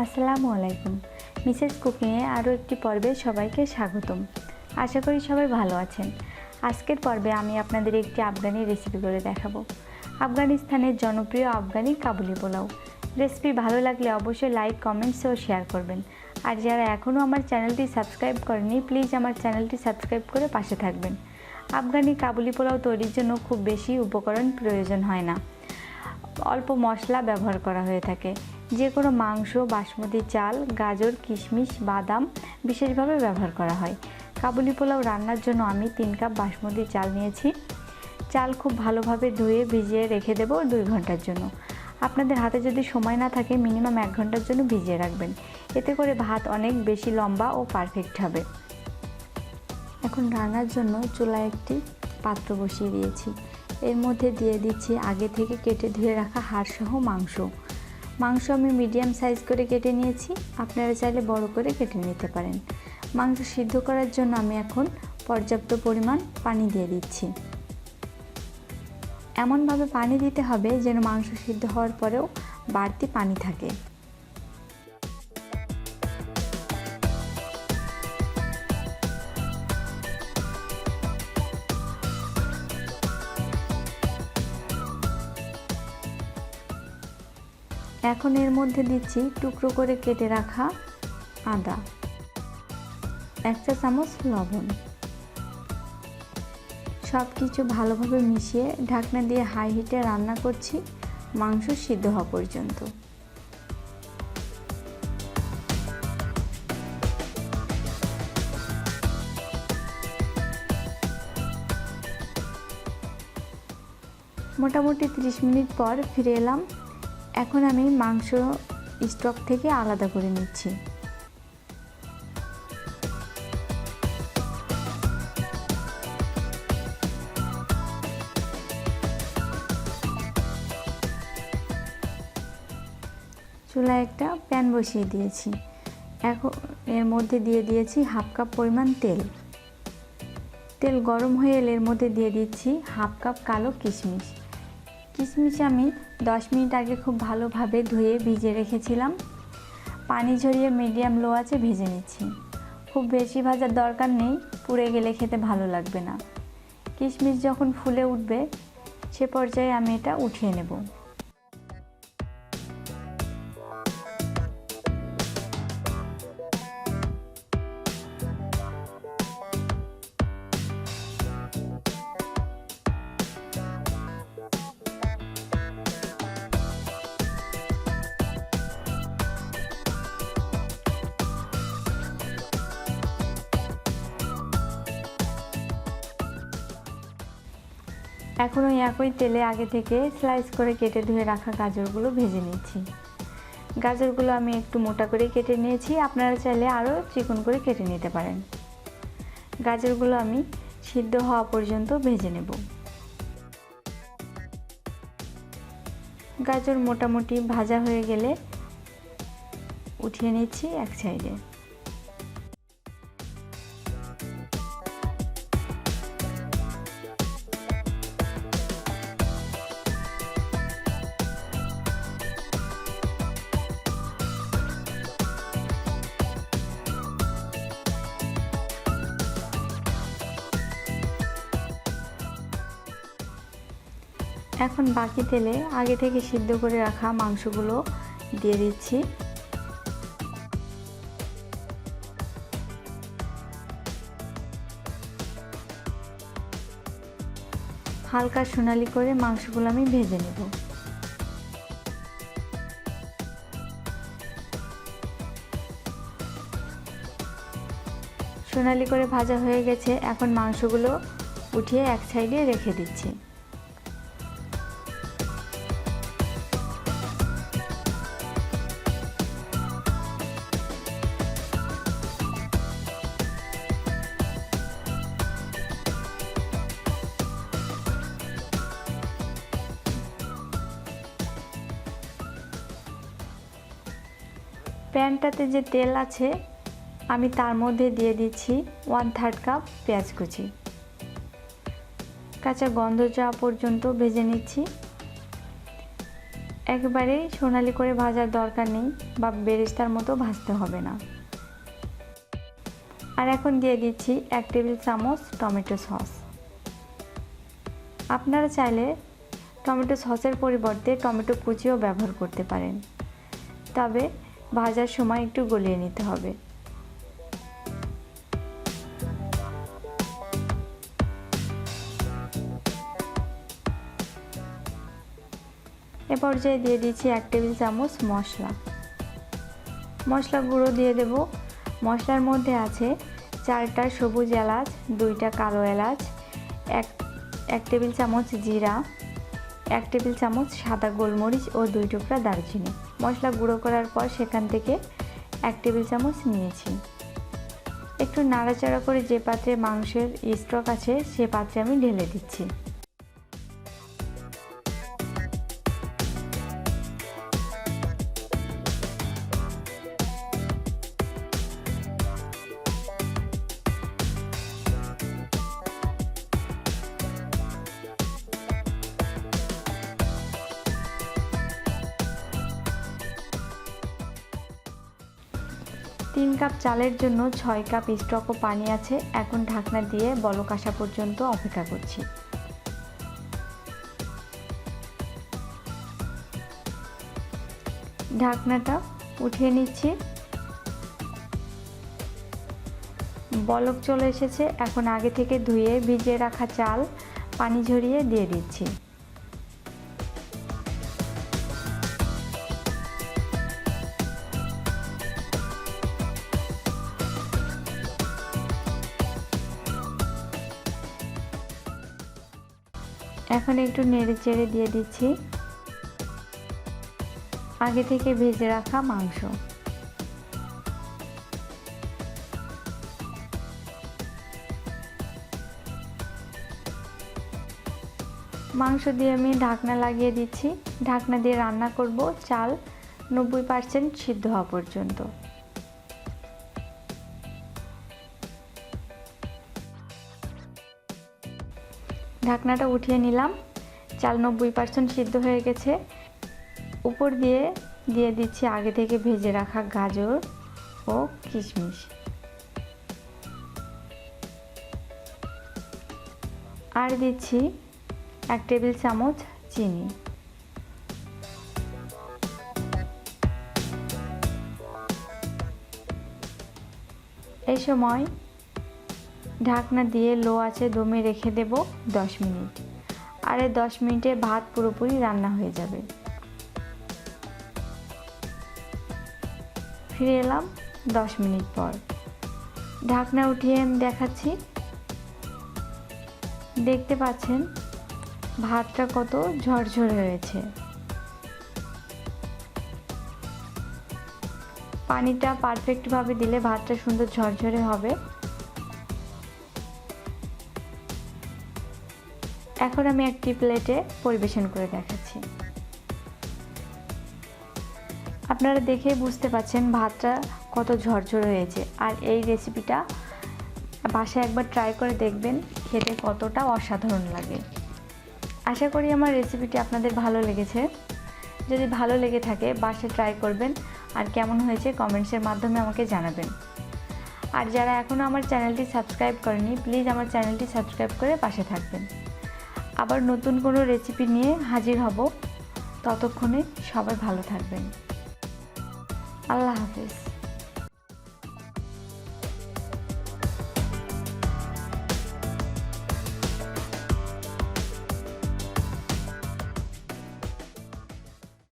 আসসালামু আলাইকুম। মিসেস কুকিংয়ে আরও একটি পর্বে সবাইকে স্বাগতম। আশা করি সবাই ভালো আছেন। আজকের পর্বে আমি আপনাদের একটি আফগানি রেসিপি করে দেখাবো। আফগানিস্তানের জনপ্রিয় আফগানি কাবুলি পোলাও। রেসিপি ভালো লাগলে অবশ্যই লাইক, কমেন্টস ও শেয়ার করবেন। আর যারা এখনও আমার চ্যানেলটি সাবস্ক্রাইব করেনি, প্লিজ আমার চ্যানেলটি সাবস্ক্রাইব করে পাশে থাকবেন। আফগানি কাবুলি পোলাও তৈরির জন্য খুব বেশি উপকরণ প্রয়োজন হয় না, অল্প মশলা ব্যবহার করা হয়ে থাকে। যে কোনো মাংস, বাসমতি চাল, গাজর, কিশমিশ, বাদাম বিশেষভাবে ব্যবহার করা হয়। কাবুলি পোলাও রান্নার জন্য আমি 3 কাপ বাসমতি চাল নিয়েছি। চাল খুব ভালোভাবে ধুয়ে ভিজিয়ে রেখে দেব 2 ঘন্টার জন্য। আপনাদের হাতে যদি সময় না থাকে মিনিমাম 1 ঘন্টার জন্য ভিজিয়ে রাখবেন। এতে করে ভাত অনেক বেশি লম্বা ও পারফেক্ট হবে। এখন রান্নার জন্য চুলায় একটি পাত্র বসিয়ে দিয়েছি। এর মধ্যে দিয়ে দিচ্ছি আগে থেকে কেটে ধুয়ে রাখা হাড়সহ মাংস আমি মিডিয়াম সাইজ করে কেটে নিয়েছি। আপনারা চাইলে বড় করে কেটে নিতে পারেন। মাংস সিদ্ধ করার জন্য আমি এখন পর্যাপ্ত পরিমাণ পানি দিয়ে দিচ্ছি। এমনভাবে পানি দিতে হবে যেন মাংস সিদ্ধ হওয়ার পরেও বাড়তি পানি থাকে। এখন এর মধ্যে দিচ্ছি টুকরো করে কেটে রাখা আদা, 1 চা চামচ লবণ। সব কিছু ভালোভাবে মিশিয়ে ঢাকনা দিয়ে হাই হিটে রান্না করছি মাংস সিদ্ধ হওয়া পর্যন্ত। মোটামুটি 30 মিনিট পর ফিরে এলাম। এখন আমি মাংস স্টক থেকে আলাদা করে নিচ্ছি। চুলায় একটা প্যান বসিয়ে দিয়েছি। এখন এর মধ্যে দিয়ে দিয়েছি 1/2 কাপ পরিমাণ তেল। তেল গরম হয়ে এলে এর মধ্যে দিয়ে দিচ্ছি 1/2 কাপ কালো কিশমিশ। কিশমিশ আমি 10 মিনিট আগে খুব ভালোভাবে ধুয়ে ভিজিয়ে রেখেছিলাম। পানি ঝরিয়ে মিডিয়াম লো আঁচে ভেজে নিচ্ছি। খুব বেশি ভাজার দরকার নেই, পুড়ে গেলে খেতে ভালো লাগবে না। কিশমিশ যখন ফুলে উঠবে সে পর্যায়ে আমি এটা উঠিয়ে নেব। এখন ওই একই তেলে আগে থেকে স্লাইস করে কেটে ধুয়ে রাখা গাজরগুলো ভেজে নিচ্ছি। গাজরগুলো আমি একটু মোটা করে কেটে নিয়েছি, আপনারা চাইলে আরও চিকন করে কেটে নিতে পারেন। গাজরগুলো আমি সিদ্ধ হওয়া পর্যন্ত ভেজে নেব। গাজর মোটামুটি ভাজা হয়ে গেলে উঠিয়ে নিচ্ছি এক সাইডে। এখন বাকি তেলে আগে থেকে সিদ্ধ করে রাখা মাংসগুলো দিয়ে দিচ্ছি। হালকা সোনালি করে মাংসগুলো আমি ভেজে নেব। সোনালি করে ভাজা হয়ে গেছে। এখন মাংসগুলো উঠিয়ে এক সাইডে রেখে দিচ্ছি। প্যানটাতে যে তেল আছে আমি তার মধ্যে দিয়ে দিচ্ছি 1/3 কাপ পেঁয়াজ কুচি। কাঁচা গন্ধ যাওয়া পর্যন্ত ভেজে নিচ্ছি। একেবারে সোনালি করে ভাজার দরকার নেই বা বেরেস্তার মতো ভাজতে হবে না। আর এখন দিয়ে দিচ্ছি 1 টেবিল চামচ টমেটো সস। আপনারা চাইলে টমেটো সসের পরিবর্তে টমেটো কুচিও ব্যবহার করতে পারেন, তবে ভাজার সময় একটু গলিয়ে নিতে হবে। এ পর্যায়ে দিয়ে দিচ্ছি 1 টেবিল চামচ মশলা গুঁড়ো দিয়ে দেব। মশলার মধ্যে আছে 4টা সবুজ এলাচ, 2টা কালো এলাচ, 1 টেবিল চামচ জিরা, 1 টেবিল চামচ সাদা গোলমরিচ ও 2 টুকরা দারচিনি। মশলা গুঁড়ো করার পর সেখান থেকে 1 টেবিল চামচ নিয়েছি। একটু নাড়াচাড়া করে যে পাত্রে মাংসের স্টক আছে সে পাত্রে আমি ঢেলে দিচ্ছি। 3 কাপ চালের জন্য 6 কাপ স্টক ও পানি আছে। এখন ঢাকনা দিয়ে বলক আসা পর্যন্ত অপেক্ষা করছি। ঢাকনাটা উঠিয়ে নিচ্ছি। বলক চলে এসেছে। এখন আগে থেকে ধুয়ে ভিজিয়ে রাখা চাল পানি ঝরিয়ে দিয়ে দিচ্ছি। এখন একটু নেড়ে চেড়ে দিয়ে দিচ্ছি আগে থেকে ভেজে রাখা মাংস। মাংস দিয়ে আমি ঢাকনা লাগিয়ে দিচ্ছি। ঢাকনা দিয়ে রান্না করব চাল 90% সিদ্ধ হওয়া পর্যন্ত। ঢাকনাটা উঠিয়ে নিলাম। চাল 90% সিদ্ধ হয়ে গেছে। উপর দিয়ে দিচ্ছি আগে থেকে ভেজে রাখা গাজর ও কিশমিশ। আর দিচ্ছি 1 টেবিল চামচ চিনি। এই সময় ঢাকনা দিয়ে লো আঁচে দমে রেখে দেব 10 মিনিট। আর এই 10 মিনিটে ভাত পুরোপুরি রান্না হয়ে যাবে। ফিরে এলাম 10 মিনিট পর। ঢাকনা উঠিয়ে আমি দেখাচ্ছি। দেখতে পাচ্ছেন ভাতটা কত ঝরঝরে হয়েছে। পানিটা পারফেক্টভাবে দিলে ভাতটা সুন্দর ঝরঝরে হবে। এখন আমি একটি প্লেটে পরিবেশন করে দেখাচ্ছি। আপনারা দেখেই বুঝতে পাচ্ছেন ভাতটা কত ঝরঝরে হয়েছে। আর এই রেসিপিটা বাসায় একবার ট্রাই করে দেখবেন, খেতে কতটা অসাধারণ লাগে। আশা করি আমার রেসিপিটি আপনাদের ভালো লেগেছে। যদি ভালো লেগে থাকে বাসায় ট্রাই করবেন, আর কেমন হয়েছে কমেন্টসের মাধ্যমে আমাকে জানাবেন। আর যারা এখনও আমার চ্যানেলটি সাবস্ক্রাইব করেনি প্লিজ আমার চ্যানেলটি সাবস্ক্রাইব করে পাশে থাকবেন। আবার নতুন কোনো রেসিপি নিয়ে হাজির হব। ততক্ষণে সবাই ভালো থাকবেন। আল্লাহ হাফেজ।